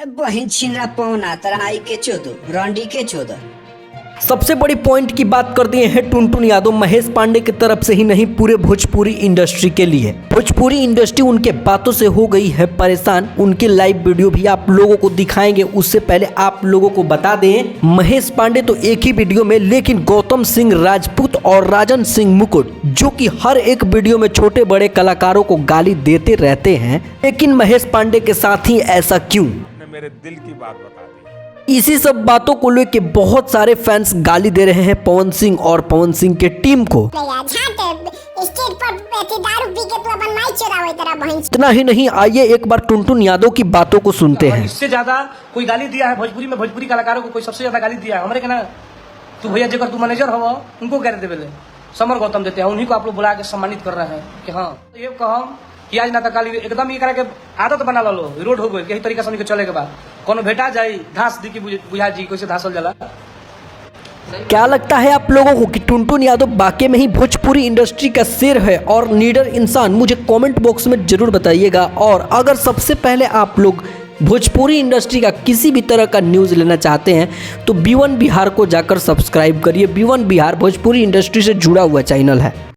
बहिन छिनरा पौना तराई के चोदो रंडी के चोदो। सबसे बड़ी पॉइंट की बात कर दिए हैं टुनटुन यादव महेश पांडे की तरफ से ही नहीं, पूरे भोजपुरी इंडस्ट्री के लिए। भोजपुरी इंडस्ट्री उनके बातों से हो गई है परेशान। उनकी लाइव वीडियो भी आप लोगों को दिखाएंगे, उससे पहले आप लोगों को बता दें महेश पांडे तो एक ही वीडियो में, लेकिन गौतम सिंह राजपूत और राजन सिंह मुकुट जो कि हर एक वीडियो में छोटे बड़े कलाकारों को गाली देते रहते हैं, लेकिन महेश पांडे के साथ ही ऐसा क्यों? मेरे दिल की बात बता दी। इसी सब बातों को लेकर बहुत सारे फैंस गाली दे रहे हैं पवन सिंह और पवन सिंह के टीम को। इतना ही नहीं, आइए एक बार टुनटुन यादव की बातों को सुनते हैं। इससे ज्यादा कोई गाली दिया है भोजपुरी में? भोजपुरी कलाकारों को कोई सबसे ज्यादा गाली दिया है हमारे के ना? तू भैया जेकर तू मैनेजर हो उनको कह देवे, समर गौतम देते हैं, उन्हीं को आप लोग बुला के सम्मानित कर रहे हैं कि हाँ ये कहम कि आज ना तो काली एकदम ये करा के आदत बना लो, रोड हो गई यही तरीका समझ के चले के बाद कोनो भेटा जाई घास दी की बुझा जी कैसे धासल जाला। क्या लगता है आप लोगों को कि टुनटुन यादव वाकई में ही भोजपुरी इंडस्ट्री का शेर है और लीडर इंसान? मुझे कमेंट बॉक्स में जरूर बताइएगा। और अगर सबसे पहले आप लोग भोजपुरी इंडस्ट्री का किसी भी तरह का न्यूज़ लेना चाहते हैं तो B1 बिहार को जाकर सब्सक्राइब करिए। B1 बिहार भोजपुरी इंडस्ट्री से जुड़ा हुआ चैनल है।